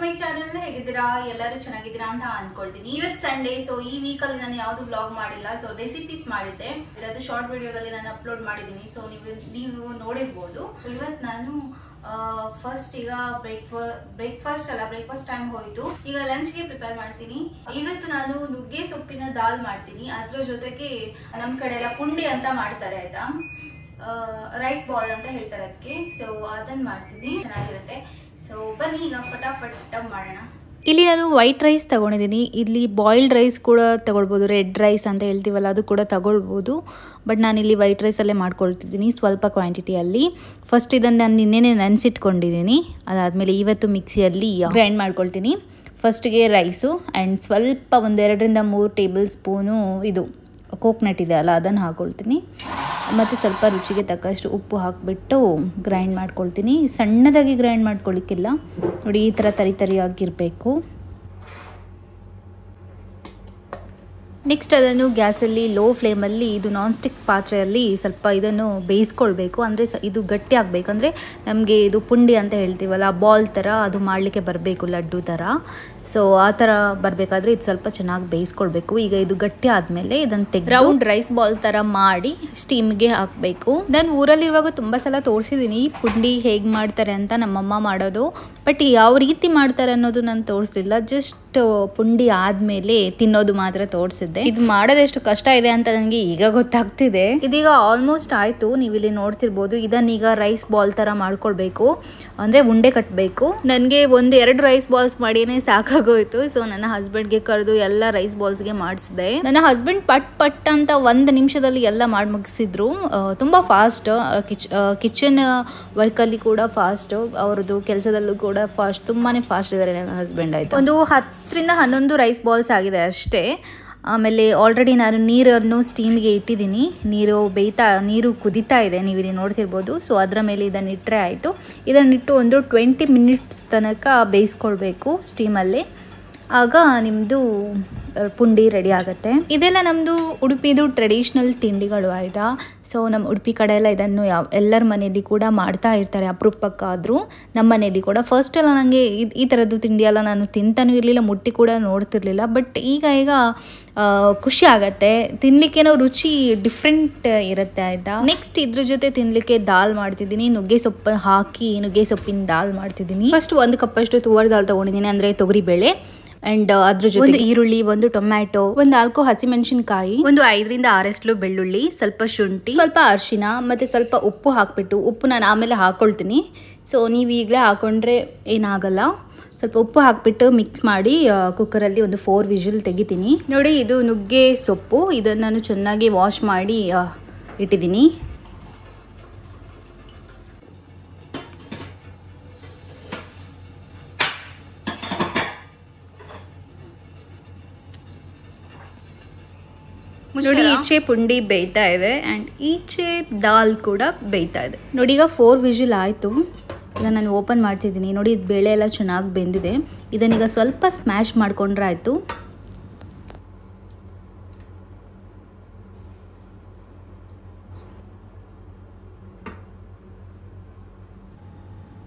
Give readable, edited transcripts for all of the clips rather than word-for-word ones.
My channel ಹೇಗಿದ್ದೀರಾ ಎಲ್ಲರೂ ಚೆನ್ನಾಗಿದ್ದೀರಾ ಅಂತ ಅನ್ಕೊಳ್ತೀನಿ. ಇವತ್ತು ಸಂಡೇ, ಸೊ ಈ ವೀಕ್ ಅಲ್ಲಿ ನಾನು ಯಾವುದು ಬ್ಲಾಗ್ ಮಾಡಿಲ್ಲ. ಸೊ ರೆಸಿಪೀಸ್ ಮಾಡಿದ್ದೆ, ಅದು ಶಾರ್ಟ್ ವಿಡಿಯೋದಲ್ಲಿ ನಾನು ಅಪ್ಲೋಡ್ ಮಾಡಿದ್ದೀನಿ. ಸೊ ನೀವು ನೋಡಿರ್ಬೋದು. ಇವತ್ತು ನಾನು ಫಸ್ಟ್ ಈಗ ಬ್ರೇಕ್ಫಾಸ್ಟ್ ಟೈಮ್ ಹೋಯ್ತು. ಈಗ ಲಂಚ್ಗೆ ಪ್ರಿಪೇರ್ ಮಾಡ್ತೀನಿ. ಇವತ್ತು ನಾನು ನುಗ್ಗೆ ಸೊಪ್ಪಿನ ದಾಲ್ ಮಾಡ್ತೀನಿ. ಅದ್ರ ಜೊತೆಗೆ ನಮ್ ಕಡೆ ಎಲ್ಲ ಪುಂಡಿ ಅಂತ ಮಾಡ್ತಾರೆ ಆಯ್ತಾ, ರೈಸ್ ಬಾಲ್ ಅಂತ ಹೇಳ್ತಾರೆ ಅದಕ್ಕೆ. ಸೊ ಅದನ್ನ ಮಾಡ್ತೀನಿ, ಚೆನ್ನಾಗಿರುತ್ತೆ. ಸೊ ಬನ್ನಿ ಈಗ ಫಟಾಫಟ್ ಮಾಡೋಣ. ಇಲ್ಲಿ ನಾನು ವೈಟ್ ರೈಸ್ ತಗೊಂಡಿದ್ದೀನಿ. ಇಲ್ಲಿ ಬಾಯ್ಲ್ಡ್ ರೈಸ್ ಕೂಡ ತಗೊಳ್ಬೋದು, ರೆಡ್ ರೈಸ್ ಅಂತ ಹೇಳ್ತೀವಲ್ಲ ಅದು ಕೂಡ ತಗೊಳ್ಬೋದು. ಬಟ್ ನಾನಿಲ್ಲಿ ವೈಟ್ ರೈಸಲ್ಲೇ ಮಾಡ್ಕೊಳ್ತಿದ್ದೀನಿ ಸ್ವಲ್ಪ ಕ್ವಾಂಟಿಟಿಯಲ್ಲಿ. ಫಸ್ಟ್ ಇದನ್ನು ನಾನು ನಿನ್ನೆನೇ ನೆನೆಸಿಟ್ಕೊಂಡಿದ್ದೀನಿ. ಅದಾದಮೇಲೆ ಇವತ್ತು ಮಿಕ್ಸಿಯಲ್ಲಿ ಗ್ರೈಂಡ್ ಮಾಡ್ಕೊಳ್ತೀನಿ. ಫಸ್ಟಿಗೆ ರೈಸು ಆ್ಯಂಡ್ ಸ್ವಲ್ಪ ಒಂದು 2-3 ಟೇಬಲ್ ಸ್ಪೂನು ಇದು ಕೋಕ್ನಟ್ ಇದೆ ಅಲ್ಲ ಅದನ್ನು ಹಾಕ್ಕೊಳ್ತೀನಿ. ಮತ್ತು ಸ್ವಲ್ಪ ರುಚಿಗೆ ತಕ್ಕಷ್ಟು ಉಪ್ಪು ಹಾಕಿಬಿಟ್ಟು ಗ್ರೈಂಡ್ ಮಾಡ್ಕೊಳ್ತೀನಿ. ಸಣ್ಣದಾಗಿ ಗ್ರೈಂಡ್ ಮಾಡ್ಕೊಳ್ಳಿಕ್ಕಿಲ್ಲ ನೋಡಿ, ಈ ಥರ ತರಿಯಾಗಿರಬೇಕು. ನೆಕ್ಸ್ಟ್ ಅದನ್ನು ಗ್ಯಾಸಲ್ಲಿ ಲೋ ಫ್ಲೇಮಲ್ಲಿ ಇದು ನಾನ್ ಸ್ಟಿಕ್ ಪಾತ್ರೆಯಲ್ಲಿ ಸ್ವಲ್ಪ ಇದನ್ನು ಬೇಯಿಸ್ಕೊಳ್ಬೇಕು. ಅಂದರೆ ಇದು ಗಟ್ಟಿ ಆಗಬೇಕು. ಅಂದರೆ ನಮಗೆ ಇದು ಪುಂಡಿ ಅಂತ ಹೇಳ್ತೀವಲ್ಲ, ಬಾಲ್ ಥರ ಅದು ಮಾಡಲಿಕ್ಕೆ ಬರಬೇಕು, ಲಡ್ಡು ಥರ. ಸೊ ಆ ಥರ ಬರಬೇಕಾದ್ರೆ ಇದು ಸ್ವಲ್ಪ ಚೆನ್ನಾಗಿ ಬೇಯಿಸ್ಕೊಳ್ಬೇಕು. ಈಗ ಇದು ಗಟ್ಟಿ ಆದಮೇಲೆ ಇದನ್ನು ತೆಗೆದು ರೌಂಡ್ ರೈಸ್ ಬಾಲ್ ಥರ ಮಾಡಿ ಸ್ಟೀಮ್ಗೆ ಹಾಕಬೇಕು. ನಾನು ಊರಲ್ಲಿರುವಾಗ ತುಂಬ ಸಲ ತೋರಿಸಿದ್ದೀನಿ ಪುಂಡಿ ಹೇಗೆ ಮಾಡ್ತಾರೆ ಅಂತ, ನಮ್ಮಮ್ಮ ಮಾಡೋದು. ಬಟ್ ಯಾವ ರೀತಿ ಮಾಡ್ತಾರೆ ಅನ್ನೋದು ನಾನು ತೋರಿಸಲಿಲ್ಲ. ಜಸ್ಟ್ ಪುಂಡಿ ಆದಮೇಲೆ ತಿನ್ನೋದು ಮಾತ್ರ ತೋರಿಸಿದ್ದೆ. ಇದು ಮಾಡೋದೆಷ್ಟು ಕಷ್ಟ ಇದೆ ಅಂತ ನನಗೆ ಈಗ ಗೊತ್ತಾಗ್ತಿದೆ. ಇದೀಗ ಆಲ್ಮೋಸ್ಟ್ ಆಯಿತು, ನೀವು ಇಲ್ಲಿ ನೋಡ್ತಿರ್ಬೋದು. ಇದನ್ನೀಗ ರೈಸ್ ಬಾಲ್ ಥರ ಮಾಡ್ಕೊಳ್ಬೇಕು, ಅಂದರೆ ಉಂಡೆ ಕಟ್ಟಬೇಕು. ನನಗೆ 1-2 ರೈಸ್ ಬಾಲ್ಸ್ ಮಾಡಿಯೇ ಸಾಕಾಗೋಯ್ತು. ಸೊ ನನ್ನ ಹಸ್ಬೆಂಡ್ಗೆ ಕರೆದು ಎಲ್ಲ ರೈಸ್ ಬಾಲ್ಸ್ಗೆ ಮಾಡಿಸಿದೆ. ನನ್ನ ಹಸ್ಬೆಂಡ್ ಪಟ್ ಅಂತ 1 ನಿಮಿಷದಲ್ಲಿ ಎಲ್ಲ ಮಾಡಿ ಮುಗಿಸಿದ್ರು. ತುಂಬ ಫಾಸ್ಟ್, ಕಿಚನ್ ವರ್ಕಲ್ಲಿ ಕೂಡ ಫಾಸ್ಟ್, ಅವ್ರದ್ದು ಕೆಲಸದಲ್ಲೂ ಕೂಡ ಫಾಸ್ಟ್, ತುಂಬಾ ಫಾಸ್ಟ್ ಇದ್ದಾರೆ ನನ್ನ ಹಸ್ಬೆಂಡ್. ಆಯಿತು, ಒಂದು 10-11 ರೈಸ್ ಬಾಲ್ಸ್ ಆಗಿದೆ ಅಷ್ಟೇ. ಆಮೇಲೆ ಆಲ್ರೆಡಿ ನಾನು ನೀರನ್ನು ಸ್ಟೀಮ್ಗೆ ಇಟ್ಟಿದ್ದೀನಿ. ನೀರು ಕುದೀತಾ ಇದೆ, ನೀವು ಇಲ್ಲಿ ನೋಡ್ತಿರ್ಬೋದು. ಸೊ ಅದರ ಮೇಲೆ ಇದನ್ನು ಇಟ್ಟರೆ ಆಯಿತು. ಇದನ್ನಿಟ್ಟು ಒಂದು 20 ಮಿನಿಟ್ಸ್ ತನಕ ಬೇಯಿಸ್ಕೊಳ್ಬೇಕು ಸ್ಟೀಮಲ್ಲಿ. ಆಗ ನಿಮ್ಮದು ಪುಂಡಿ ರೆಡಿ ಆಗುತ್ತೆ. ಇದೆಲ್ಲ ನಮ್ಮದು ಉಡುಪಿದು ಟ್ರೆಡಿಷ್ನಲ್ ತಿಂಡಿಗಳು ಆಯಿತಾ. ಸೊ ನಮ್ಮ ಉಡುಪಿ ಕಡೆ ಎಲ್ಲ ಇದನ್ನು ಎಲ್ಲರ ಮನೆಯಲ್ಲಿ ಕೂಡ ಮಾಡ್ತಾ ಇರ್ತಾರೆ, ಅಪರೂಪಕ್ಕಾದರೂ. ನಮ್ಮ ಮನೆಯಲ್ಲಿ ಕೂಡ ಫಸ್ಟೆಲ್ಲ ನನಗೆ ಈ ಥರದ್ದು ತಿಂಡಿ ಎಲ್ಲ ನಾನು ತಿಂತಾನೂ ಇರಲಿಲ್ಲ, ಮುಟ್ಟಿ ಕೂಡ ನೋಡ್ತಿರ್ಲಿಲ್ಲ. ಬಟ್ ಈಗ ಖುಷಿ ಆಗತ್ತೆ ತಿನ್ನಲಿಕ್ಕೇನೋ, ರುಚಿ ಡಿಫ್ರೆಂಟ್ ಇರುತ್ತೆ ಆಯಿತಾ. ನೆಕ್ಸ್ಟ್ ಇದ್ರ ಜೊತೆ ತಿನ್ನಲಿಕ್ಕೆ ದಾಲ್ ಮಾಡ್ತಿದ್ದೀನಿ. ನುಗ್ಗೆ ಸೊಪ್ಪು ಹಾಕಿ ನುಗ್ಗೆ ಸೊಪ್ಪಿನ ದಾಲ್ ಮಾಡ್ತಿದ್ದೀನಿ. ಫಸ್ಟ್ 1 ಕಪ್ಪಷ್ಟು ತುವರ್ ದಾಲ್ ತೊಗೊಂಡಿದ್ದೀನಿ, ಅಂದರೆ ತೊಗರಿಬೇಳೆ. ಆ್ಯಂಡ್ ಅದ್ರ ಜೊತೆ 1 ಈರುಳ್ಳಿ, 1 ಟೊಮ್ಯಾಟೊ, 4 ಹಸಿಮೆಣಸಿನ್ಕಾಯಿ, 5-6 ಬೆಳ್ಳುಳ್ಳಿ, ಸ್ವಲ್ಪ ಶುಂಠಿ, ಸ್ವಲ್ಪ ಅರಿಶಿನ ಮತ್ತು ಸ್ವಲ್ಪ ಉಪ್ಪು ಹಾಕ್ಬಿಟ್ಟು, ಉಪ್ಪು ನಾನು ಆಮೇಲೆ ಹಾಕ್ಕೊಳ್ತೀನಿ. ಸೊ ನೀವು ಈಗಲೇ ಹಾಕ್ಕೊಂಡ್ರೆ ಏನಾಗಲ್ಲ. ಸ್ವಲ್ಪ ಉಪ್ಪು ಹಾಕ್ಬಿಟ್ಟು ಮಿಕ್ಸ್ ಮಾಡಿ ಕುಕ್ಕರಲ್ಲಿ ಒಂದು 4 ವಿಜಿಲ್ ತೆಗಿತೀನಿ. ನೋಡಿ, ಇದು ನುಗ್ಗೆ ಸೊಪ್ಪು. ಇದನ್ನು ನಾನು ಚೆನ್ನಾಗಿ ವಾಶ್ ಮಾಡಿ ಇಟ್ಟಿದ್ದೀನಿ. ನೋಡಿ, ಈಚೆ ಪುಂಡಿ ಬೇಯ್ತಾ ಇದೆ ಆ್ಯಂಡ್ ಈಚೆ ದಾಲ್ ಕೂಡ ಬೇಯ್ತಾ ಇದೆ. ನೋಡಿ, ಈಗ 4 ವಿಜಿಲ್ ಆಯಿತು. ಈಗ ನಾನು ಓಪನ್ ಮಾಡ್ತಿದ್ದೀನಿ. ನೋಡಿ, ಇದು ಬೇಳೆ ಎಲ್ಲ ಚೆನ್ನಾಗಿ ಬೆಂದಿದೆ. ಇದನ್ನೀಗ ಸ್ವಲ್ಪ ಸ್ಮ್ಯಾಶ್ ಮಾಡ್ಕೊಂಡ್ರೆ ಆಯಿತು.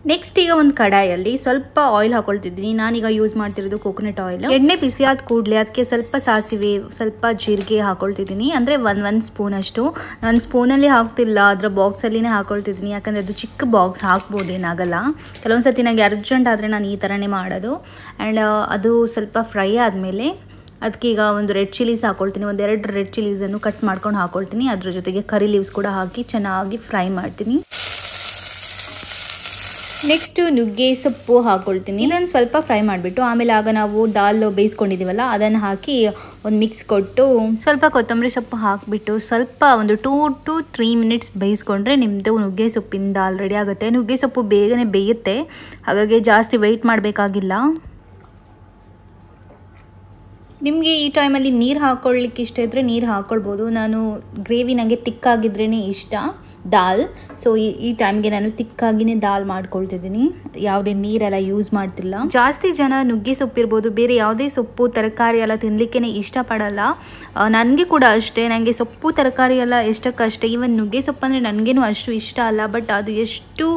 ನೆಕ್ಸ್ಟ್ ಈಗ ಒಂದು ಕಡಾಯಲ್ಲಿ ಸ್ವಲ್ಪ ಆಯಿಲ್ ಹಾಕೊಳ್ತಿದ್ದೀನಿ. ನಾನೀಗ ಯೂಸ್ ಮಾಡ್ತಿರೋದು ಕೋಕೋನಟ್ ಆಯಿಲ್. ಎಣ್ಣೆ ಬಿಸಿ ಆದ ಕೂಡಲೇ ಅದಕ್ಕೆ ಸ್ವಲ್ಪ ಸಾಸಿವೆ, ಸ್ವಲ್ಪ ಜೀರಿಗೆ ಹಾಕೊಳ್ತಿದ್ದೀನಿ. ಅಂದರೆ 1 ಸ್ಪೂನ್ ಅಷ್ಟು. ನಾನು ಸ್ಪೂನಲ್ಲಿ ಹಾಕ್ತಿಲ್ಲ, ಅದರ ಬಾಕ್ಸಲ್ಲಿನೇ ಹಾಕೊಳ್ತಿದ್ದೀನಿ. ಯಾಕಂದರೆ ಅದು ಚಿಕ್ಕ ಬಾಕ್ಸ್, ಹಾಕ್ಬೋದು, ಏನಾಗಲ್ಲ. ಕೆಲವೊಂದು ಸರ್ತಿ ನನಗೆ ಅರ್ಜೆಂಟ್ ಆದರೆ ನಾನು ಈ ಥರನೇ ಮಾಡೋದು. ಆ್ಯಂಡ್ ಅದು ಸ್ವಲ್ಪ ಫ್ರೈ ಆದಮೇಲೆ ಅದಕ್ಕೆ ಈಗ ಒಂದು ರೆಡ್ ಚಿಲ್ಲೀಸ್ ಹಾಕ್ಕೊಳ್ತೀನಿ. 2 ರೆಡ್ ಚಿಲ್ಲೀಸನ್ನು ಕಟ್ ಮಾಡ್ಕೊಂಡು ಹಾಕ್ಕೊಳ್ತೀನಿ. ಅದ್ರ ಜೊತೆಗೆ ಕರಿ ಲೀವ್ಸ್ ಕೂಡ ಹಾಕಿ ಚೆನ್ನಾಗಿ ಫ್ರೈ ಮಾಡ್ತೀನಿ. ನೆಕ್ಸ್ಟು ನುಗ್ಗೆ ಸೊಪ್ಪು ಹಾಕ್ಕೊಳ್ತೀನಿ. ಇದನ್ನು ಸ್ವಲ್ಪ ಫ್ರೈ ಮಾಡಿಬಿಟ್ಟು ಆಮೇಲೆ ಆಗ ನಾವು ದಾಲ್ ಬೇಯಿಸ್ಕೊಂಡಿದ್ದೀವಲ್ಲ ಅದನ್ನು ಹಾಕಿ ಒಂದು ಮಿಕ್ಸ್ ಕೊಟ್ಟು ಸ್ವಲ್ಪ ಕೊತ್ತಂಬರಿ ಸೊಪ್ಪು ಹಾಕಿಬಿಟ್ಟು ಸ್ವಲ್ಪ ಒಂದು 2-3 ಮಿನಿಟ್ಸ್ ಬೇಯಿಸ್ಕೊಂಡ್ರೆ ನಿಮ್ಮದು ನುಗ್ಗೆ ಸೊಪ್ಪಿನ ದಾಲ್ ರೆಡಿ ಆಗುತ್ತೆ. ನುಗ್ಗೆ ಸೊಪ್ಪು ಬೇಗನೆ ಬೇಯುತ್ತೆ, ಹಾಗಾಗಿ ಜಾಸ್ತಿ ವೆಯ್ಟ್ ಮಾಡಬೇಕಾಗಿಲ್ಲ. ನಿಮಗೆ ಈ ಟೈಮಲ್ಲಿ ನೀರು ಹಾಕ್ಕೊಳ್ಳಿಕ್ಕೆ ಇಷ್ಟ ಇದ್ದರೆ ನೀರು ಹಾಕ್ಕೊಳ್ಬೋದು. ನಾನು ಗ್ರೇವಿ ನನಗೆ ತಿಕ್ಕಾಗಿದ್ರೇ ಇಷ್ಟ, ದಾಲ್. ಸೊ ಈ ಟೈಮ್ಗೆ ನಾನು ತಿಕ್ಕಾಗಿನೇ ದಾಲ್ ಮಾಡ್ಕೊಳ್ತಿದ್ದೀನಿ, ಯಾವುದೇ ನೀರೆಲ್ಲ ಯೂಸ್ ಮಾಡ್ತಿಲ್ಲ. ಜಾಸ್ತಿ ಜನ ನುಗ್ಗೆ ಸೊಪ್ಪಿರ್ಬೋದು, ಬೇರೆ ಯಾವುದೇ ಸೊಪ್ಪು ತರಕಾರಿ ಎಲ್ಲ ತಿನ್ನಲಿಕ್ಕೆ ಇಷ್ಟಪಡಲ್ಲ. ನನಗೆ ಕೂಡ ಅಷ್ಟೇ, ನನಗೆ ಸೊಪ್ಪು ತರಕಾರಿ ಎಲ್ಲ ಎಷ್ಟಕ್ಕಷ್ಟೇ. ಈವನ್ ನುಗ್ಗೆ ಸೊಪ್ಪು ಅಂದರೆ ನನಗೇನು ಅಷ್ಟು ಇಷ್ಟ ಅಲ್ಲ, ಬಟ್ ಅದು ಎಷ್ಟು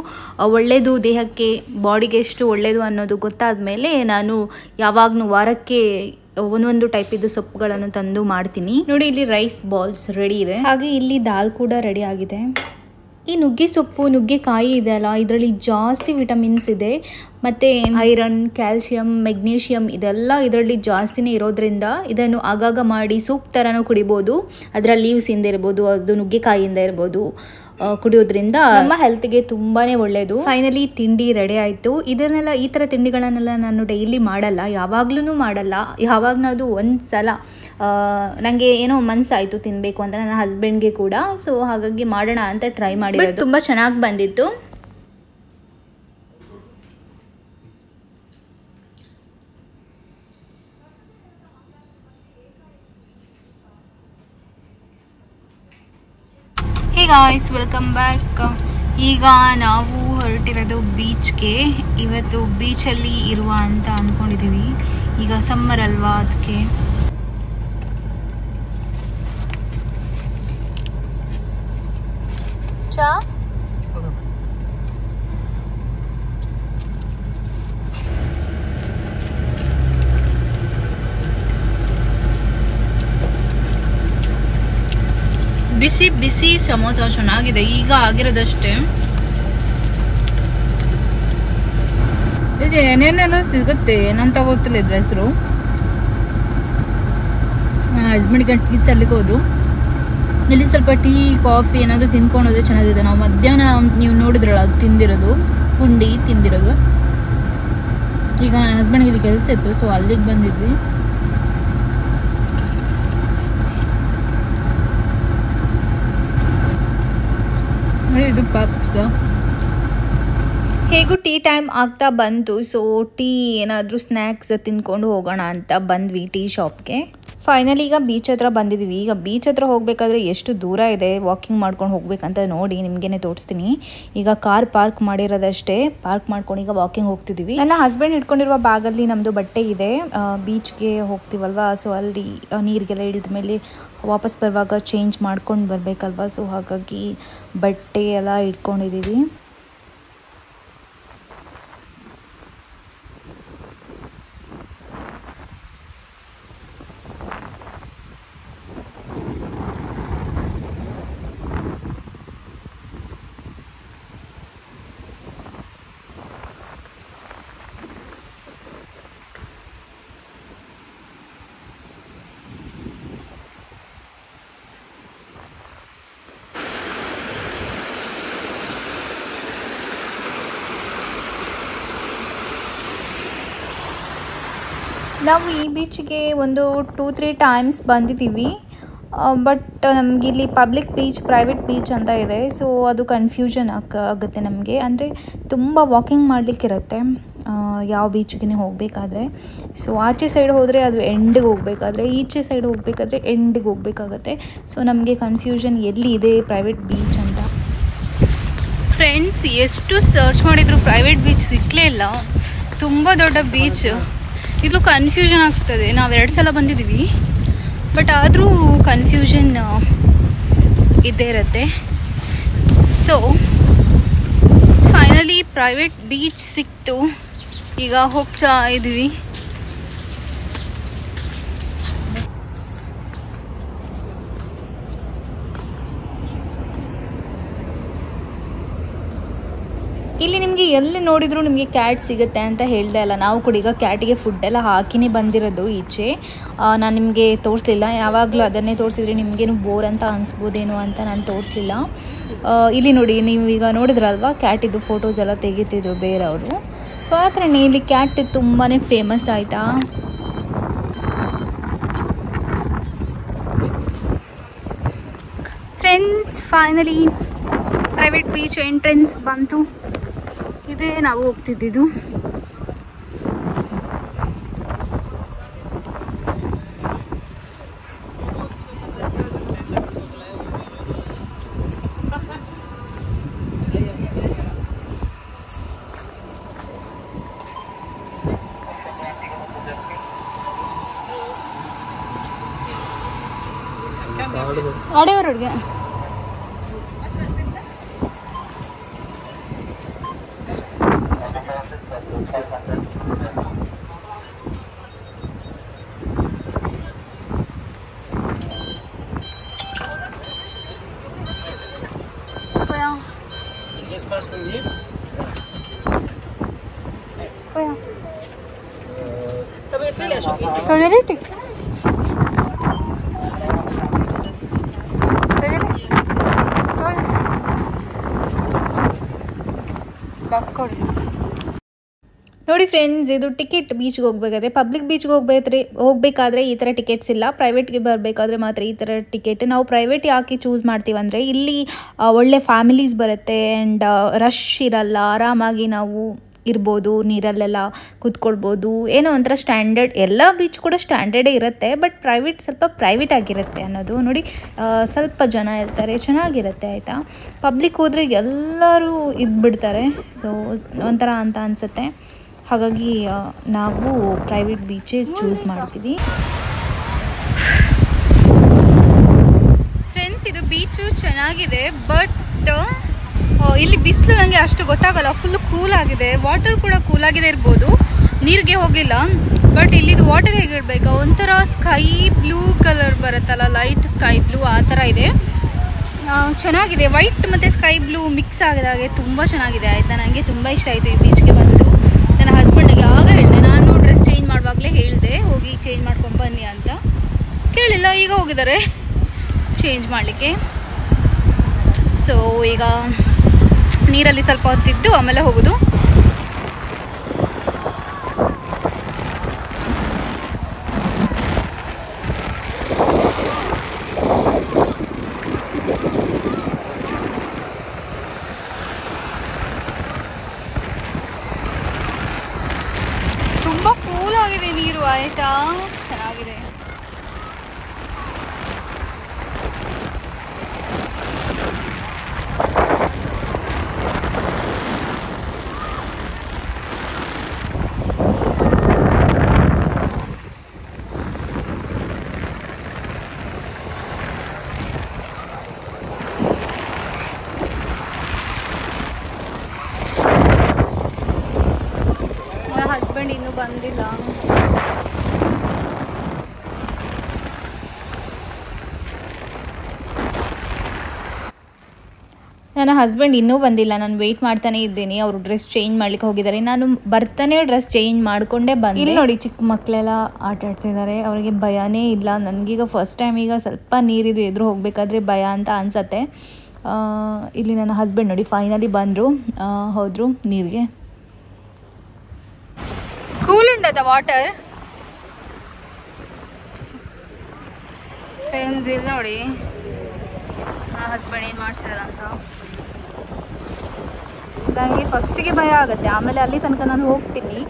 ಒಳ್ಳೆಯದು ದೇಹಕ್ಕೆ, ಬಾಡಿಗೆ ಎಷ್ಟು ಒಳ್ಳೆಯದು ಅನ್ನೋದು ಗೊತ್ತಾದ ಮೇಲೆ ನಾನು ಯಾವಾಗಲೂ ವಾರಕ್ಕೆ ಒಂದೊಂದು ಟೈಪಿದ್ದು ಸೊಪ್ಪುಗಳನ್ನು ತಂದು ಮಾಡ್ತೀನಿ. ನೋಡಿ, ಇಲ್ಲಿ ರೈಸ್ ಬಾಲ್ಸ್ ರೆಡಿ ಇದೆ, ಹಾಗೆ ಇಲ್ಲಿ ದಾಲ್ ಕೂಡ ರೆಡಿ ಆಗಿದೆ. ಈ ನುಗ್ಗೆ ಸೊಪ್ಪು, ನುಗ್ಗೆಕಾಯಿ ಇದೆ ಅಲ್ಲ, ಇದರಲ್ಲಿ ಜಾಸ್ತಿ ವಿಟಮಿನ್ಸ್ ಇದೆ, ಮತ್ತು ಐರನ್, ಕ್ಯಾಲ್ಶಿಯಂ, ಮೆಗ್ನೀಷಿಯಮ್ ಇದೆಲ್ಲ ಇದರಲ್ಲಿ ಜಾಸ್ತಿನೇ ಇರೋದ್ರಿಂದ ಇದನ್ನು ಆಗಾಗ ಮಾಡಿ ಸೂಪ್ ಥರನೂ ಕುಡಿಬೋದು. ಅದರ ಲೀವ್ಸಿಂದ ಇರ್ಬೋದು, ಅದು ನುಗ್ಗೆಕಾಯಿಯಿಂದ ಇರ್ಬೋದು, ಕುಡಿಯೋದ್ರಿಂದ ನಮ್ಮ ಹೆಲ್ತ್ಗೆ ತುಂಬಾ ಒಳ್ಳೆಯದು. ಫೈನಲಿ ತಿಂಡಿ ರೆಡಿ ಆಯಿತು. ಈ ಥರ ತಿಂಡಿಗಳನ್ನೆಲ್ಲ ನಾನು ಡೈಲಿ ಮಾಡಲ್ಲ, ಯಾವಾಗ್ಲೂ ಮಾಡಲ್ಲ. ಯಾವಾಗನಾದ್ರು ಒಂದು ಸಲ ನನಗೆ ಏನೋ ಮನಸ್ಸಾಯಿತು ತಿನ್ನಬೇಕು ಅಂತ, ನನ್ನ ಹಸ್ಬೆಂಡ್ಗೆ ಕೂಡ. ಸೊ ಹಾಗಾಗಿ ಮಾಡೋಣ ಅಂತ ಟ್ರೈ ಮಾಡಿರೋದು, ತುಂಬ ಚೆನ್ನಾಗಿ ಬಂದಿತ್ತು. Hey guys, welcome back. ಈಗ ನಾವು ಹೊರಟಿರೋದು ಬೀಚ್ಗೆ. ಇವತ್ತು ಬೀಚಲ್ಲಿ ಇರುವ ಅಂತ ಅಂದ್ಕೊಂಡಿದ್ದೀವಿ. ಈಗ ಸಮ್ಮರ್ ಅಲ್ವಾ, ಅದಕ್ಕೆ. ಬಿಸಿ ಬಿಸಿ ಸಮೋಸ ಚೆನ್ನಾಗಿದೆ, ಈಗ ಆಗಿರೋದಷ್ಟೇ. ಇದು ಏನೇನೆಲ್ಲ ಸಿಗುತ್ತೆ, ಏನಂತ ಗೊತ್ತಿಲ್ಲ ಇದ್ರ ಹೆಸರು. ನನ್ನ ಹಸ್ಬೆಂಡ್ಗೆ ಟೀ ತರ್ಲಿಕ್ಕೆ ಹೋದ್ರು. ಇಲ್ಲಿ ಸ್ವಲ್ಪ ಟೀ, ಕಾಫಿ ಏನಾದರೂ ತಿನ್ಕೊಂಡೋದ್ರೆ ಚೆನ್ನಾಗಿದೆ. ನಾವು ಮಧ್ಯಾಹ್ನ ನೀವು ನೋಡಿದ್ರಲ್ಲ, ಅದು ತಿಂದಿರೋದು, ಪುಂಡಿ ತಿಂದಿರೋದು. ಈಗ ನನ್ನ ಹಸ್ಬೆಂಡ್ಗೆ ಇಲ್ಲಿ ಕೆಲಸ ಇತ್ತು, ಸೊ ಅಲ್ಲಿಗೆ ಬಂದಿದ್ವಿ. ಇದು ಪಪ್ಸ್. ಹೇಗೂ ಟೀ ಟೈಮ್ ಆಗ್ತಾ ಬಂತು, ಸೊ ಟೀ ಏನಾದರೂ ಸ್ನ್ಯಾಕ್ಸ್ ತಿನ್ಕೊಂಡು ಹೋಗೋಣ ಅಂತ ಬಂದ್ವಿ ಟೀ ಶಾಪ್ಗೆ. ಫೈನಲಿ ಈಗ ಬೀಚ್ ಹತ್ರ ಬಂದಿದ್ದೀವಿ. ಈಗ ಬೀಚ್ ಹತ್ರ ಹೋಗಬೇಕಾದ್ರೆ ಎಷ್ಟು ದೂರ ಇದೆ, ವಾಕಿಂಗ್ ಮಾಡ್ಕೊಂಡು ಹೋಗ್ಬೇಕಂತ ನೋಡಿ ನಿಮಗೇನೆ ತೋರಿಸ್ತೀನಿ. ಈಗ ಕಾರ್ ಪಾರ್ಕ್ ಮಾಡಿರೋದಷ್ಟೇ, ಪಾರ್ಕ್ ಮಾಡ್ಕೊಂಡು ಈಗ ವಾಕಿಂಗ್ ಹೋಗ್ತಿದ್ದೀವಿ. ನನ್ನ ಹಸ್ಬೆಂಡ್ ಇಟ್ಕೊಂಡಿರುವ ಬ್ಯಾಗಲ್ಲಿ ನಮ್ಮದು ಬಟ್ಟೆ ಇದೆ. ಬೀಚ್ಗೆ ಹೋಗ್ತೀವಲ್ವಾ, ಸೊ ಅಲ್ಲಿ ನೀರಿಗೆಲ್ಲ ಇಳಿದ ಮೇಲೆ ವಾಪಸ್ ಬರುವಾಗ ಚೇಂಜ್ ಮಾಡ್ಕೊಂಡು ಬರಬೇಕಲ್ವ, ಸೊ ಹಾಗಾಗಿ ಬಟ್ಟೆ ಎಲ್ಲ ಇಟ್ಕೊಂಡಿದ್ದೀವಿ. ನಾವು ಈ ಬೀಚ್ಗೆ ಒಂದು 2-3 ಟೈಮ್ಸ್ ಬಂದಿದ್ದೀವಿ. ಬಟ್ ನಮಗೆ ಇಲ್ಲಿ ಪಬ್ಲಿಕ್ ಬೀಚ್, ಪ್ರೈವೇಟ್ ಬೀಚ್ ಅಂತ ಇದೆ. ಸೊ ಅದು ಕನ್ಫ್ಯೂಷನ್ ಆಗುತ್ತೆ ನಮಗೆ. ಅಂದರೆ ತುಂಬ ವಾಕಿಂಗ್ ಮಾಡಲಿಕ್ಕಿರುತ್ತೆ ಯಾವ ಬೀಚ್ಗೆ ಹೋಗಬೇಕಾದ್ರೆ. ಸೊ ಆಚೆ ಸೈಡ್ ಹೋದರೆ ಅದು ಎಂಡಿಗೆ ಹೋಗಬೇಕಾದ್ರೆ, ಈಚೆ ಸೈಡ್ ಹೋಗಬೇಕಾದ್ರೆ ಎಂಡಿಗೆ ಹೋಗಬೇಕಾಗತ್ತೆ. ಸೊ ನಮಗೆ ಕನ್ಫ್ಯೂಷನ್ ಎಲ್ಲಿ ಇದೆ ಪ್ರೈವೇಟ್ ಬೀಚ್ ಅಂತ. ಫ್ರೆಂಡ್ಸ್, ಎಷ್ಟು ಸರ್ಚ್ ಮಾಡಿದ್ರು ಪ್ರೈವೇಟ್ ಬೀಚ್ ಸಿಕ್ಕಲೇ ಇಲ್ಲ. ತುಂಬ ದೊಡ್ಡ ಬೀಚ್, ಇದು ಕನ್ಫ್ಯೂಷನ್ ಆಗ್ತದೆ. ನಾವು 2 ಸಲ ಬಂದಿದ್ದೀವಿ, ಬಟ್ ಆದರೂ ಕನ್ಫ್ಯೂಷನ್ ಇದ್ದೇ ಇರುತ್ತೆ. ಸೊ ಫೈನಲಿ ಪ್ರೈವೇಟ್ ಬೀಚ್ ಸಿಕ್ತು. ಈಗ ಹೋಗ್ತಾ ಇದ್ದೀವಿ. ಇಲ್ಲಿ ನಿಮಗೆ ಎಲ್ಲಿ ನೋಡಿದ್ರು ನಿಮಗೆ ಕ್ಯಾಟ್ ಸಿಗುತ್ತೆ ಅಂತ ಹೇಳ್ದೆ ಅಲ್ಲ, ನಾವು ಕೂಡ ಈಗ ಕ್ಯಾಟಿಗೆ ಫುಡ್ಡೆಲ್ಲ ಹಾಕಿನೇ ಬಂದಿರೋದು ಈಚೆ. ನಾನು ನಿಮಗೆ ತೋರಿಸಲಿಲ್ಲ, ಯಾವಾಗಲೂ ಅದನ್ನೇ ತೋರಿಸಿದ್ರೆ ನಿಮಗೇನು ಬೋರ್ ಅಂತ ಅನಿಸ್ಬೋದೇನೋ ಅಂತ ನಾನು ತೋರಿಸಲಿಲ್ಲ. ಇಲ್ಲಿ ನೋಡಿ, ನೀವು ಈಗ ನೋಡಿದ್ರಲ್ವ ಕ್ಯಾಟಿದ್ದು ಫೋಟೋಸ್ ಎಲ್ಲ ತೆಗಿತಿದ್ರು ಬೇರೆಯವರು. ಸೊ ಆ ಥರನೇ ಇಲ್ಲಿ ಕ್ಯಾಟ್ ತುಂಬಾ ಫೇಮಸ್ ಆಯಿತಾ. Friends, finally private beach entrance ಬಂತು. ಇದೇ ನಾವು ಹೋಗ್ತಿದ್ದು. ಆಡೇವರೆಗೆ ನೋಡಿ ಫ್ರೆಂಡ್ಸ್, ಇದು ಟಿಕೆಟ್ ಬೀಚ್ಗೆ ಹೋಗ್ಬೇಕಾದ್ರೆ, ಪಬ್ಲಿಕ್ ಬೀಚ್ಗೆ ಹೋಗ್ಬೇಕಾದ್ರೆ ಈ ಥರ ಟಿಕೆಟ್ಸ್ ಇಲ್ಲ. ಪ್ರೈವೇಟ್ಗೆ ಬರಬೇಕಾದ್ರೆ ಮಾತ್ರ ಈ ಥರ ಟಿಕೆಟ್. ನಾವು ಪ್ರೈವೇಟ್ ಯಾಕೆ ಚೂಸ್ ಮಾಡ್ತೀವಂದರೆ ಇಲ್ಲಿ ಒಳ್ಳೆ ಫ್ಯಾಮಿಲೀಸ್ ಬರುತ್ತೆ ಆ್ಯಂಡ್ ರಶ್ ಇರಲ್ಲ, ಆರಾಮಾಗಿ ನಾವು ಇರ್ಬೋದು, ನೀರಲ್ಲೆಲ್ಲ ಕೂತ್ಕೊಳ್ಬೋದು. ಏನೋ ಒಂಥರ ಸ್ಟ್ಯಾಂಡರ್ಡ್, ಎಲ್ಲ ಬೀಚ್ ಕೂಡ ಸ್ಟ್ಯಾಂಡರ್ಡೇ ಇರುತ್ತೆ, ಬಟ್ ಸ್ವಲ್ಪ ಪ್ರೈವೇಟ್ ಆಗಿರುತ್ತೆ ಅನ್ನೋದು. ನೋಡಿ ಸ್ವಲ್ಪ ಜನ ಇರ್ತಾರೆ, ಚೆನ್ನಾಗಿರುತ್ತೆ ಆಯಿತಾ. ಪಬ್ಲಿಕ್ ಹೋದರೆ ಎಲ್ಲರೂ ಇದ್ಬಿಡ್ತಾರೆ, ಸೊ ಒಂಥರ ಅಂತ ಅನಿಸುತ್ತೆ. ಹಾಗಾಗಿ ನಾವು ಪ್ರೈವೇಟ್ ಬೀಚೇ ಚೂಸ್ ಮಾಡ್ತೀವಿ. ಫ್ರೆಂಡ್ಸ್, ಇದು ಬೀಚು ಚೆನ್ನಾಗಿದೆ, ಬಟ್ ಇಲ್ಲಿ ಬಿಸಿಲು ನನಗೆ ಅಷ್ಟು ಗೊತ್ತಾಗಲ್ಲ. ಫುಲ್ ಕೂಲ್ ಆಗಿದೆ, ವಾಟರ್ ಕೂಡ ಕೂಲ್ ಆಗಿದೆ ಇರ್ಬೋದು, ನೀರಿಗೆ ಹೋಗಿಲ್ಲ. ಬಟ್ ಇಲ್ಲಿದು ವಾಟರ್ ಹೇಗಿರ್ಬೇಕು, ಒಂಥರ ಸ್ಕೈ ಬ್ಲೂ ಕಲರ್ ಬರುತ್ತಲ್ಲ, ಲೈಟ್ ಸ್ಕೈ ಬ್ಲೂ ಆ ಥರ ಇದೆ. ಚೆನ್ನಾಗಿದೆ, ವೈಟ್ ಮತ್ತು ಸ್ಕೈ ಬ್ಲೂ ಮಿಕ್ಸ್ ಆಗಿದಾಗೆ ತುಂಬ ಚೆನ್ನಾಗಿದೆ ಆಯಿತಾ. ನನಗೆ ತುಂಬ ಇಷ್ಟ ಆಯಿತು ಈ ಬೀಚ್ಗೆ ಬಂದು. ನನ್ನ ಹಸ್ಬೆಂಡಿಗೆ ಆಗ ಹೇಳಿದೆ, ನಾನು ಡ್ರೆಸ್ ಚೇಂಜ್ ಮಾಡುವಾಗಲೇ ಹೇಳಿದೆ ಹೋಗಿ ಚೇಂಜ್ ಮಾಡ್ಕೊಂಡು ಬನ್ನಿ ಅಂತ. ಕೇಳಿಲ್ಲ, ಈಗ ಹೋಗಿದ್ದಾರೆ ಚೇಂಜ್ ಮಾಡಲಿಕ್ಕೆ. ಸೊ ಈಗ ನೀರಲ್ಲಿ ಸ್ವಲ್ಪ ಹೊತ್ತಿದ್ದು ಆಮೇಲೆ ಹೋಗೋದು. ತುಂಬ ಕೂಲ್ ಆಗಿದೆ ನೀರು ಆಯಿತಾ, ಚೆನ್ನಾಗಿದೆ. ಹಸ್ಬೆಂಡ್ ಇನ್ನೂ ಬಂದಿಲ್ಲ. ನನ್ನ ಹಸ್ಬೆಂಡ್ ಇನ್ನೂ ಬಂದಿಲ್ಲ, ನಾನು ವೆಯ್ಟ್ ಮಾಡ್ತಾನೆ ಇದ್ದೀನಿ. ಅವರು ಡ್ರೆಸ್ ಚೇಂಜ್ ಮಾಡ್ಲಿಕ್ಕೆ ಹೋಗಿದ್ದಾರೆ, ನಾನು ಬರ್ತಾನೆ ಡ್ರೆಸ್ ಚೇಂಜ್ ಮಾಡಿಕೊಂಡೇ ಬಂದೆ. ಇಲ್ಲಿ ನೋಡಿ ಚಿಕ್ಕ ಮಕ್ಕಳೆಲ್ಲ ಆಟ ಆಡ್ತಿದ್ದಾರೆ, ಅವರಿಗೆ ಭಯನೇ ಇಲ್ಲ. ನನಗೀಗ ಫಸ್ಟ್ ಟೈಮ್ ಈಗ ಸ್ವಲ್ಪ ನೀರಿದು ಎದುರು ಹೋಗಬೇಕಾದ್ರೆ ಭಯ ಅಂತ ಅನಿಸತ್ತೆ. ಇಲ್ಲಿ ನನ್ನ ಹಸ್ಬೆಂಡ್ ನೋಡಿ ಫೈನಲಿ ಬಂದರು, ಹೋದರು ನೀರಿಗೆ. ಕೂಲ್ ಉಂಟದ ವಾಟರ್ ಫ್ರೆಂಡ್ಸ್. ಇಲ್ಲಿ ನೋಡಿ ನನ್ನ ಹಸ್ಬೆಂಡ್ ಏನು ಮಾಡ್ತಿದಾರಂತ. ನನಗೆ ಫಸ್ಟಿಗೆ ಭಯ ಆಗುತ್ತೆ, ಆಮೇಲೆ ಅಲ್ಲಿ ತನಕ ನಾನು ಹೋಗ್ತೀನಿ.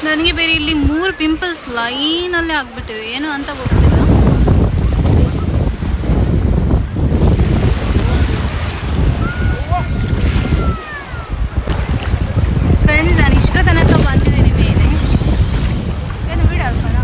ನನಗೆ ಬೇರೆ ಇಲ್ಲಿ 3 ಪಿಂಪಲ್ಸ್ ಲೈನಲ್ಲೇ ಆಗ್ಬಿಟ್ಟಿವೆ, ಏನು ಅಂತ ಗೊತ್ತಿಲ್ಲ. ಫ್ರೆಂಡ್ಸ್, ನಾನು ಇಷ್ಟ ತನಕ ಬಂದಿದ್ದೀನಿ ಮೇಲೆ. ಏನು ಬಿಡಲ್ಪನ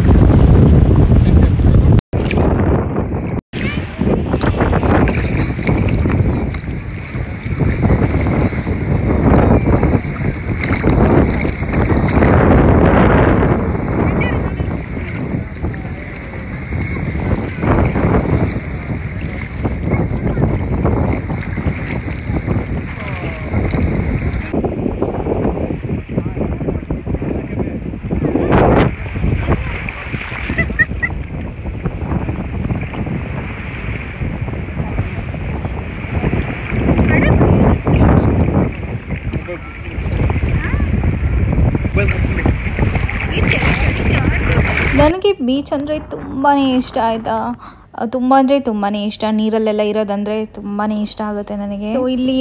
ನನಗೆ ಬೀಚ್ ಅಂದರೆ ತುಂಬಾ ಇಷ್ಟ ಆಯಿತಾ. ತುಂಬ ಅಂದರೆ ತುಂಬಾ ಇಷ್ಟ. ನೀರಲ್ಲೆಲ್ಲ ಇರೋದಂದರೆ ತುಂಬಾ ಇಷ್ಟ ಆಗುತ್ತೆ ನನಗೆ. ಸೊ ಇಲ್ಲಿ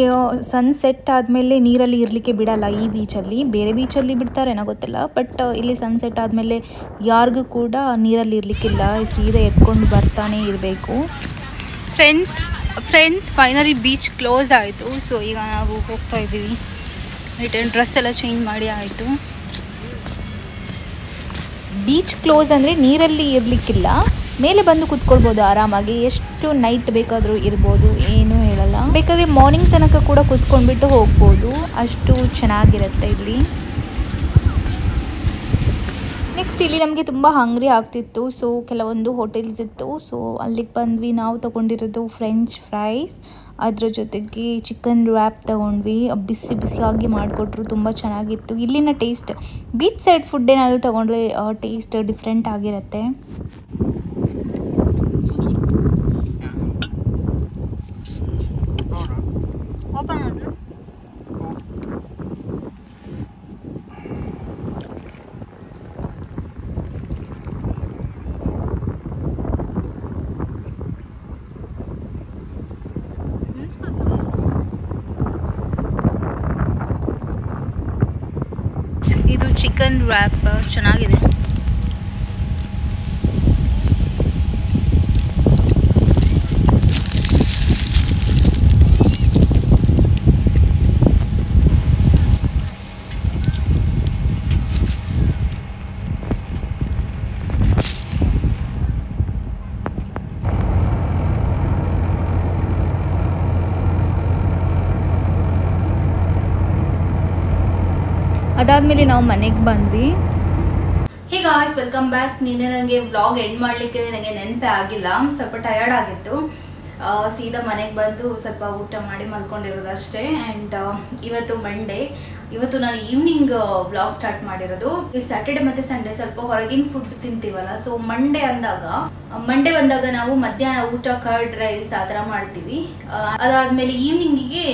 ಸನ್ಸೆಟ್ ಆದಮೇಲೆ ನೀರಲ್ಲಿ ಇರಲಿಕ್ಕೆ ಬಿಡಲ್ಲ ಈ ಬೀಚಲ್ಲಿ. ಬೇರೆ ಬೀಚಲ್ಲಿ ಬಿಡ್ತಾರೇನೋ ಗೊತ್ತಿಲ್ಲ, ಬಟ್ ಇಲ್ಲಿ ಸನ್ಸೆಟ್ ಆದಮೇಲೆ ಯಾರಿಗೂ ಕೂಡ ನೀರಲ್ಲಿ ಇರಲಿಕ್ಕಿಲ್ಲ, ಸೀದಾ ಎತ್ಕೊಂಡು ಬರ್ತಾನೆ ಇರಬೇಕು. Friends, friends, finally beach close ಆಯಿತು. ಸೊ ಈಗ ನಾವು ಹೋಗ್ತಾ ಇದ್ದೀವಿ. ರಿಟರ್ನ್ ಡ್ರೆಸ್ ಎಲ್ಲ ಚೇಂಜ್ ಮಾಡಿ ಆಯಿತು. ಬೀಚ್ ಕ್ಲೋಸ್ ಅಂದರೆ ನೀರಲ್ಲಿ ಇರಲಿಕ್ಕಿಲ್ಲ, ಮೇಲೆ ಬಂದು ಕೂತ್ಕೊಳ್ಬೋದು ಆರಾಮಾಗಿ. ಎಷ್ಟು ನೈಟ್ ಬೇಕಾದರೂ ಇರ್ಬೋದು, ಏನೂ ಹೇಳಲ್ಲ. ಬೇಕಾದರೆ ಮಾರ್ನಿಂಗ್ ತನಕ ಕೂಡ ಕೂತ್ಕೊಂಡ್ಬಿಟ್ಟು ಹೋಗ್ಬೋದು, ಅಷ್ಟು ಚೆನ್ನಾಗಿರುತ್ತೆ ಇಲ್ಲಿ. ನೆಕ್ಸ್ಟ್ ಇಲ್ಲಿ ನಮಗೆ ತುಂಬ ಹಂಗ್ರಿ ಆಗ್ತಿತ್ತು. ಸೊ ಕೆಲವೊಂದು ಹೋಟೆಲ್ಸ್ ಇತ್ತು. ಸೊ ಅಲ್ಲಿಗೆ ಬಂದ್ವಿ. ನಾವು ತೊಗೊಂಡಿರೋದು ಫ್ರೆಂಚ್ ಫ್ರೈಸ್, ಅದ್ರ ಜೊತೆಗೆ ಚಿಕನ್ ರ್ಯಾಪ್ ತೊಗೊಂಡ್ವಿ. ಬಿಸಿ ಬಿಸಿಯಾಗಿ ಮಾಡಿಕೊಟ್ರು, ತುಂಬ ಚೆನ್ನಾಗಿತ್ತು. ಇಲ್ಲಿನ ಟೇಸ್ಟ್, ಬೀಚ್ ಸೈಡ್ ಫುಡ್ ಏನಾದರೂ ತೊಗೊಂಡ್ರೆ ಟೇಸ್ಟ್ ಡಿಫ್ರೆಂಟ್ ಆಗಿರುತ್ತೆ. ಓಪನ್ ಮಾಡಿದ್ರು ಇದು ಚಿಕನ್ ರ್ಯಾಪ್ ಚೆನ್ನಾಗಿದೆ. ಅದಾದಮೇಲೆ ನಾವು ಮನೆಗೆ ಬಂದ್ವಿ. Hey guys, welcome back. ನಿನ್ನೆ ನನಗೆ ವ್ಲಾಗ್ ಎಂಡ್ ಮಾಡಲಿಕ್ಕೆ ನನಗೆ ನೆನಪೇ ಆಗಿಲ್ಲ, ಸ್ವಲ್ಪ ಟಯರ್ಡ್ ಆಗಿತ್ತು. ಸೀದಾ ಮನೆಗೆ ಬಂದು ಸ್ವಲ್ಪ ಊಟ ಮಾಡಿ ಮಲ್ಕೊಂಡಿರೋದು ಅಷ್ಟೇ. ಆ್ಯಂಡ್ ಇವತ್ತು ಮಂಡೇ, ಇವತ್ತು ನಾನು ಈವ್ನಿಂಗ್ ವ್ಲಾಗ್ ಸ್ಟಾರ್ಟ್ ಮಾಡಿರೋದು. ಈ ಸ್ಯಾಟರ್ಡೆ ಮತ್ತು ಸಂಡೇ ಸ್ವಲ್ಪ ಹೊರಗಿನ ಫುಡ್ ತಿಂತೀವಲ್ಲ, ಸೊ ಮಂಡೇ ಬಂದಾಗ ನಾವು ಮಧ್ಯಾಹ್ನ ಊಟ ಕರ್ಡ್ ರೈಸ್ ಆ ಥರ ಮಾಡ್ತೀವಿ. ಅದಾದಮೇಲೆ ಈವ್ನಿಂಗಿಗೆ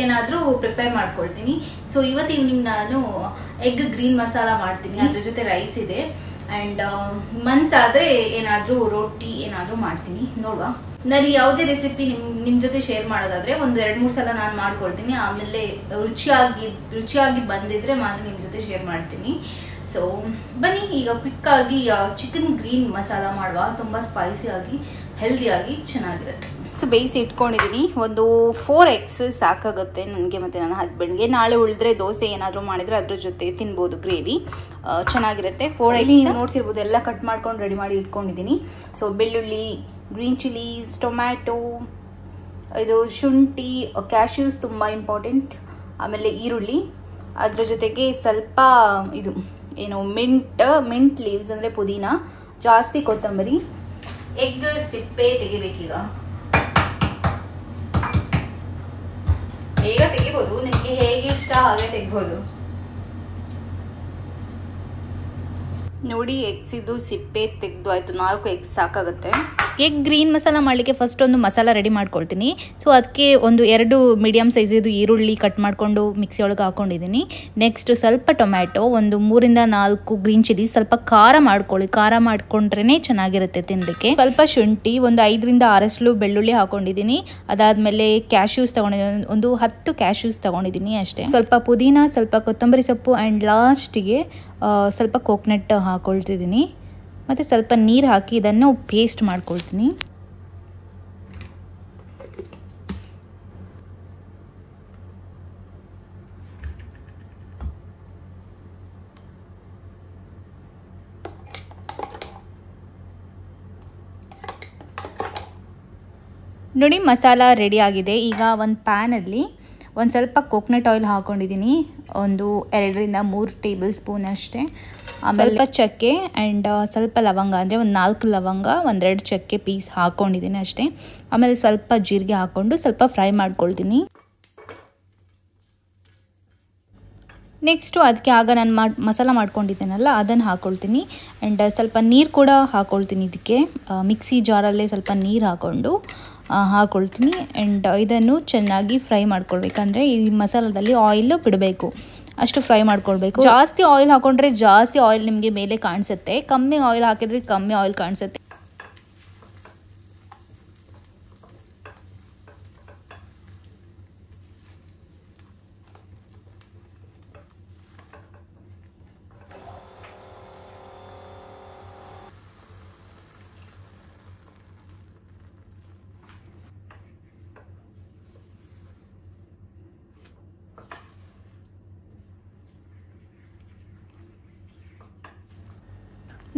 ಏನಾದರೂ ಪ್ರಿಪೇರ್ ಮಾಡ್ಕೊಳ್ತೀನಿ. ಸೊ ಇವತ್ತು ಈವ್ನಿಂಗ್ ನಾನು ಎಗ್ ಗ್ರೀನ್ ಮಸಾಲ ಮಾಡ್ತೀನಿ, ಅದ್ರ ಜೊತೆ ರೈಸ್ ಇದೆ. ಆ್ಯಂಡ್ ಮನ್ಸಾದರೆ ಏನಾದರೂ ರೋಟಿ ಏನಾದರೂ ಮಾಡ್ತೀನಿ, ನೋಡುವ. ನಾನು ಯಾವುದೇ ರೆಸಿಪಿ ನಿಮ್ಮ ಜೊತೆ ಶೇರ್ ಮಾಡೋದಾದ್ರೆ ಒಂದು 2-3 ಸಲ ನಾನು ಮಾಡ್ಕೊಳ್ತೀನಿ. ಆಮೇಲೆ ರುಚಿಯಾಗಿ ಬಂದಿದ್ರೆ ಮಾತ್ರ ನಿಮ್ಮ ಜೊತೆ ಶೇರ್ ಮಾಡ್ತೀನಿ. ಸೊ ಬನ್ನಿ ಈಗ ಕ್ವಿಕ್ಕಾಗಿ ಚಿಕನ್ ಗ್ರೀನ್ ಮಸಾಲ ಮಾಡುವ. ತುಂಬ ಸ್ಪೈಸಿಯಾಗಿ ಹೆಲ್ದಿಯಾಗಿ ಚೆನ್ನಾಗಿರುತ್ತೆ. ಸೊ ಬೇಯಿಸಿ ಇಟ್ಕೊಂಡಿದ್ದೀನಿ. ಒಂದು 4 eggs ಸಾಕಾಗುತ್ತೆ ನನಗೆ ಮತ್ತು ನನ್ನ ಹಸ್ಬೆಂಡ್ಗೆ. ನಾಳೆ ಉಳಿದ್ರೆ ದೋಸೆ ಏನಾದರೂ ಮಾಡಿದರೆ ಅದ್ರ ಜೊತೆ ತಿನ್ಬೋದು, ಗ್ರೇವಿ ಚೆನ್ನಾಗಿರುತ್ತೆ. 4 eggs ನೋಡ್ತಿರ್ಬೋದು, ಎಲ್ಲ ಕಟ್ ಮಾಡ್ಕೊಂಡು ರೆಡಿ ಮಾಡಿ ಇಟ್ಕೊಂಡಿದ್ದೀನಿ. ಸೊ ಬೆಳ್ಳುಳ್ಳಿ, ಗ್ರೀನ್ ಚಿಲ್ಲೀಸ್, ಟೊಮ್ಯಾಟೊ, ಇದು ಶುಂಠಿ, ಕ್ಯಾಶ್ಯೂಸ್ ತುಂಬ ಇಂಪಾರ್ಟೆಂಟ್, ಆಮೇಲೆ ಈರುಳ್ಳಿ, ಅದ್ರ ಜೊತೆಗೆ ಸ್ವಲ್ಪ ಇದು ಏನು ಮಿಂಟ್ ಲೀವ್ಸ್ ಅಂದರೆ ಪುದೀನ, ಜಾಸ್ತಿ ಕೊತ್ತಂಬರಿ. ಎಗ್ ಸಿಪ್ಪೆ ತೆಗಿಬೇಕೀಗ. ಈಗ ತೆಗಿಬೋದು, ನಿಮಗೆ ಹೇಗೆ ಇಷ್ಟ ಹಾಗೆ ತೆಗಿಬೋದು. ನೋಡಿ, ಎಗ್ಸ್ ಇದು ಸಿಪ್ಪೆ ತೆಗೆದು ಆಯಿತು. 4 eggs ಸಾಕಾಗುತ್ತೆ. ಎಗ್ ಗ್ರೀನ್ ಮಸಾಲ ಮಾಡಲಿಕ್ಕೆ ಫಸ್ಟ್ ಒಂದು ಮಸಾಲ ರೆಡಿ ಮಾಡ್ಕೊಳ್ತೀನಿ. ಸೊ ಅದಕ್ಕೆ ಒಂದು 2 ಮೀಡಿಯಮ್ ಸೈಜಿದು ಈರುಳ್ಳಿ ಕಟ್ ಮಾಡಿಕೊಂಡು ಮಿಕ್ಸಿ ಒಳಗೆ ಹಾಕೊಂಡಿದ್ದೀನಿ. ನೆಕ್ಸ್ಟ್ ಸ್ವಲ್ಪ ಟೊಮ್ಯಾಟೊ, ಒಂದು 3-4 ಗ್ರೀನ್ ಚಿಲ್ಲಿ, ಸ್ವಲ್ಪ ಖಾರ ಮಾಡ್ಕೊಳ್ಳಿ. ಖಾರ ಮಾಡ್ಕೊಂಡ್ರೇ ಚೆನ್ನಾಗಿರುತ್ತೆ ತಿನ್ನಲಿಕ್ಕೆ. ಸ್ವಲ್ಪ ಶುಂಠಿ, ಒಂದು 5-6 ಬೆಳ್ಳುಳ್ಳಿ ಹಾಕೊಂಡಿದ್ದೀನಿ. ಅದಾದಮೇಲೆ ಕ್ಯಾಶ್ಯೂಸ್ ತೊಗೊಂಡಿದ್ದೀನಿ, ಒಂದು 10 ಕ್ಯಾಶ್ಯೂಸ್ ತೊಗೊಂಡಿದ್ದೀನಿ ಅಷ್ಟೇ. ಸ್ವಲ್ಪ ಪುದೀನ, ಸ್ವಲ್ಪ ಕೊತ್ತಂಬರಿ ಸೊಪ್ಪು, ಆ್ಯಂಡ್ ಲಾಸ್ಟಿಗೆ ಸ್ವಲ್ಪ ಕೋಕೋನಟ್ ಹಾಕೊಳ್ತಿದ್ದೀನಿ. ಮತ್ತು ಸ್ವಲ್ಪ ನೀರು ಹಾಕಿ ಇದನ್ನು ಪೇಸ್ಟ್ ಮಾಡ್ಕೊಳ್ತೀನಿ. ನೋಡಿ, ಮಸಾಲ ರೆಡಿ ಆಗಿದೆ. ಈಗ ಒಂದು ಪ್ಯಾನಲ್ಲಿ ಒಂದು ಸ್ವಲ್ಪ ಕೋಕೋನಟ್ ಆಯಿಲ್ ಹಾಕ್ಕೊಂಡಿದ್ದೀನಿ, ಒಂದು 2-3 ಟೇಬಲ್ ಸ್ಪೂನ್ ಅಷ್ಟೇ. ಆಮೇಲೆ ಸ್ವಲ್ಪ ಚಕ್ಕೆ ಆ್ಯಂಡ್ ಸ್ವಲ್ಪ ಲವಂಗ, ಅಂದರೆ ಒಂದು 4 ಲವಂಗ, 1-2 ಚಕ್ಕೆ ಪೀಸ್ ಹಾಕ್ಕೊಂಡಿದ್ದೀನಿ ಅಷ್ಟೇ. ಆಮೇಲೆ ಸ್ವಲ್ಪ ಜೀರಿಗೆ ಹಾಕ್ಕೊಂಡು ಸ್ವಲ್ಪ ಫ್ರೈ ಮಾಡ್ಕೊಳ್ತೀನಿ. ನೆಕ್ಸ್ಟು ಅದಕ್ಕೆ ಆಗ ನಾನು ಮಸಾಲ ಮಾಡ್ಕೊಂಡಿದ್ದೀನಲ್ಲ ಅದನ್ನು ಹಾಕ್ಕೊಳ್ತೀನಿ. ಆ್ಯಂಡ್ ಸ್ವಲ್ಪ ನೀರು ಕೂಡ ಹಾಕ್ಕೊಳ್ತೀನಿ. ಇದಕ್ಕೆ ಮಿಕ್ಸಿ ಜಾರಲ್ಲೇ ಸ್ವಲ್ಪ ನೀರು ಹಾಕ್ಕೊಳ್ತೀನಿ. ಆ್ಯಂಡ್ ಇದನ್ನು ಚೆನ್ನಾಗಿ ಫ್ರೈ ಮಾಡ್ಕೊಳ್ಬೇಕಂದ್ರೆ ಈ ಮಸಾಲದಲ್ಲಿ ಆಯಿಲ್ ಬಿಡಬೇಕು, ಅಷ್ಟು ಫ್ರೈ ಮಾಡ್ಕೊಳ್ಬೇಕು. ಜಾಸ್ತಿ ಆಯಿಲ್ ಹಾಕೊಂಡ್ರೆ ಜಾಸ್ತಿ ಆಯಿಲ್ ನಿಮಗೆ ಮೇಲೆ ಕಾಣಿಸುತ್ತೆ, ಕಮ್ಮಿ ಆಯಿಲ್ ಹಾಕಿದ್ರೆ ಕಮ್ಮಿ ಆಯಿಲ್ ಕಾಣಿಸುತ್ತೆ.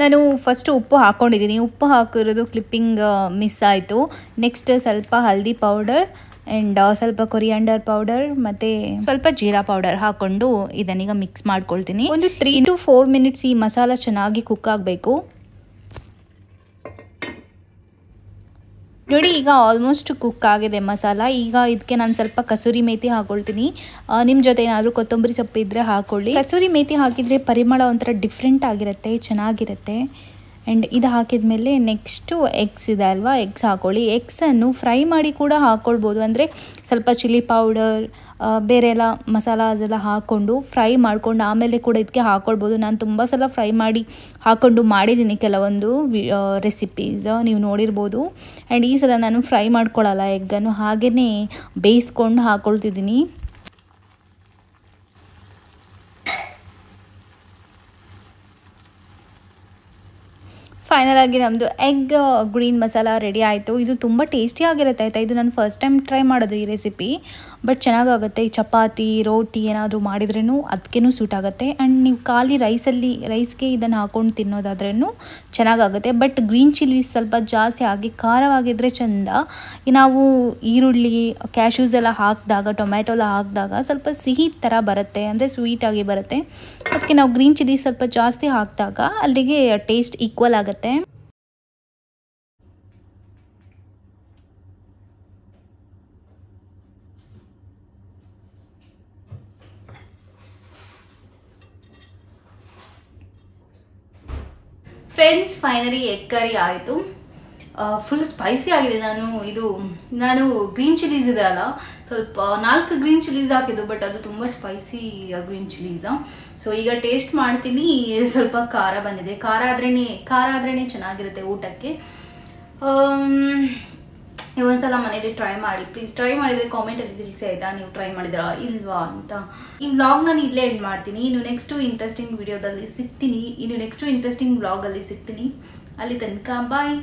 ನಾನು ಫಸ್ಟ್ ಉಪ್ಪು ಹಾಕ್ಕೊಂಡಿದ್ದೀನಿ. ಉಪ್ಪು ಹಾಕಿರೋದು ಕ್ಲಿಪ್ಪಿಂಗ್ ಮಿಸ್ ಆಯಿತು. ನೆಕ್ಸ್ಟ್ ಸ್ವಲ್ಪ ಹಲ್ದಿ ಪೌಡರ್ ಆ್ಯಂಡ್ ಸ್ವಲ್ಪ ಕೊರಿಯಾಂಡರ್ ಪೌಡರ್ ಮತ್ತು ಸ್ವಲ್ಪ ಜೀರಾ ಪೌಡರ್ ಹಾಕ್ಕೊಂಡು ಇದನ್ನೀಗ ಮಿಕ್ಸ್ ಮಾಡ್ಕೊಳ್ತೀನಿ. ಒಂದು 3 to 4 ಮಿನಿಟ್ಸ್ ಈ ಮಸಾಲ ಚೆನ್ನಾಗಿ ಕುಕ್ ಆಗಬೇಕು. ನೋಡಿ, ಈಗ ಆಲ್ಮೋಸ್ಟ್ ಕುಕ್ ಆಗಿದೆ ಮಸಾಲ. ಈಗ ಇದಕ್ಕೆ ನಾನು ಸ್ವಲ್ಪ ಕಸೂರಿ ಮೇಥಿ ಹಾಕ್ಕೊಳ್ತೀನಿ. ನಿಮ್ಮ ಜೊತೆ ಏನಾದರೂ ಕೊತ್ತಂಬರಿ ಸೊಪ್ಪು ಇದ್ದರೆ ಹಾಕ್ಕೊಳ್ಳಿ. ಕಸೂರಿ ಮೇಥಿ ಹಾಕಿದರೆ ಪರಿಮಳ ಒಂಥರ ಡಿಫ್ರೆಂಟ್ ಆಗಿರುತ್ತೆ, ಚೆನ್ನಾಗಿರುತ್ತೆ. ಆ್ಯಂಡ್ ಇದು ಹಾಕಿದ ಮೇಲೆ ನೆಕ್ಸ್ಟು ಎಗ್ಸ್ ಇದೆ ಅಲ್ವಾ, ಎಗ್ಸ್ ಹಾಕ್ಕೊಳ್ಳಿ. ಎಗ್ಸನ್ನು ಫ್ರೈ ಮಾಡಿ ಕೂಡ ಹಾಕ್ಕೊಳ್ಬೋದು. ಅಂದರೆ ಸ್ವಲ್ಪ ಚಿಲ್ಲಿ ಪೌಡರ್ ಬೇರೆ ಎಲ್ಲ ಮಸಾಲ ಅದೆಲ್ಲ ಹಾಕ್ಕೊಂಡು ಫ್ರೈ ಮಾಡ್ಕೊಂಡು ಆಮೇಲೆ ಕೂಡ ಇದಕ್ಕೆ ಹಾಕ್ಕೊಳ್ಬೋದು. ನಾನು ತುಂಬ ಸಲ ಫ್ರೈ ಮಾಡಿ ಹಾಕ್ಕೊಂಡು ಮಾಡಿದ್ದೀನಿ ಕೆಲವೊಂದು ರೆಸಿಪೀಸ್, ನೀವು ನೋಡಿರ್ಬೋದು. ಆ್ಯಂಡ್ ಈ ಸಲ ನಾನು ಫ್ರೈ ಮಾಡ್ಕೊಳ್ಳಲ್ಲ, ಎಗ್ಗನ್ನು ಹಾಗೆಯೇ ಬೇಯಿಸ್ಕೊಂಡು ಹಾಕ್ಕೊಳ್ತಿದ್ದೀನಿ. ಫೈನಲ್ ಆಗಿ ನಮ್ಮದು ಎಗ್ ಗ್ರೀನ್ ಮಸಾಲ ರೆಡಿ ಆಯಿತು. ಇದು ತುಂಬ ಟೇಸ್ಟಿಯಾಗಿರುತ್ತೆ ಆಯಿತಾ. ಇದು ನಾನು ಫಸ್ಟ್ ಟೈಮ್ ಟ್ರೈ ಮಾಡೋದು ಈ ರೆಸಿಪಿ, ಬಟ್ ಚೆನ್ನಾಗಾಗುತ್ತೆ. ಈ ಚಪಾತಿ ರೋಟಿ ಏನಾದರೂ ಮಾಡಿದ್ರೂ ಅದಕ್ಕೇನು ಸೂಟ್ ಆಗುತ್ತೆ. ಆ್ಯಂಡ್ ನೀವು ಖಾಲಿ ರೈಸ್ಗೆ ಇದನ್ನು ಹಾಕ್ಕೊಂಡು ತಿನ್ನೋದಾದ್ರೂ ಚೆನ್ನಾಗಾಗುತ್ತೆ. ಬಟ್ ಗ್ರೀನ್ ಚಿಲ್ಲೀಸ್ ಸ್ವಲ್ಪ ಜಾಸ್ತಿ ಆಗಿ ಖಾರವಾಗಿದ್ದರೆ ಚೆಂದ. ನಾವು ಈರುಳ್ಳಿ ಕ್ಯಾಶ್ಯೂಸ್ ಎಲ್ಲ ಹಾಕಿದಾಗ, ಟೊಮ್ಯಾಟೊ ಎಲ್ಲ ಹಾಕಿದಾಗ ಸ್ವಲ್ಪ ಸಿಹಿ ಥರ ಬರುತ್ತೆ, ಅಂದರೆ ಸ್ವೀಟಾಗಿ ಬರುತ್ತೆ. ಅದಕ್ಕೆ ನಾವು ಗ್ರೀನ್ ಚಿಲ್ಲಿ ಸ್ವಲ್ಪ ಜಾಸ್ತಿ ಹಾಕಿದಾಗ ಅಲ್ಲಿಗೆ ಟೇಸ್ಟ್ ಈಕ್ವಲ್ ಆಗುತ್ತೆ. ಫ್ರೆಂಡ್ಸ್, ಫೈನಲಿ ಎಗ್ ಕರಿ ಆಯಿತು. ಫುಲ್ ಸ್ಪೈಸಿ ಆಗಿದೆ. ನಾನು ಗ್ರೀನ್ ಚಿಲ್ಲೀಸ್ ಇದೆ ಅಲ್ಲ, ಸ್ವಲ್ಪ 4 ಗ್ರೀನ್ ಚಿಲ್ಲೀಸ್ ಹಾಕಿದ್ದು, ಬಟ್ ಅದು ತುಂಬ ಸ್ಪೈಸಿ ಗ್ರೀನ್ ಚಿಲ್ಲೀಸ್. ಸೊ ಈಗ ಟೇಸ್ಟ್ ಮಾಡ್ತೀನಿ. ಸ್ವಲ್ಪ ಖಾರ ಬಂದಿದೆ. ಖಾರ ಆದ್ರೇ ಚೆನ್ನಾಗಿರುತ್ತೆ ಊಟಕ್ಕೆ. ಒಂದ್ಸಲ ಮನೇಲಿ ಟ್ರೈ ಮಾಡಿ ಪ್ಲೀಸ್. ಟ್ರೈ ಮಾಡಿದರೆ ಕಾಮೆಂಟಲ್ಲಿ ತಿಳಿಸಿ ಆಯಿತಾ, ನೀವು ಟ್ರೈ ಮಾಡಿದ್ರಾ ಇಲ್ವಾ ಅಂತ. ಈ ವ್ಲಾಗ್ ನಾನು ಇಲ್ಲೇ ಎಂಡ್ ಮಾಡ್ತೀನಿ. ಇನ್ನು ನೆಕ್ಸ್ಟು ಇಂಟ್ರೆಸ್ಟಿಂಗ್ ವಿಡಿಯೋದಲ್ಲಿ ಸಿಗ್ತೀನಿ. ನೆಕ್ಸ್ಟು ಇಂಟ್ರೆಸ್ಟಿಂಗ್ ವ್ಲಾಗಲ್ಲಿ ಸಿಗ್ತೀನಿ. ಅಲ್ಲಿ ತನಕ ಬಾಯ್.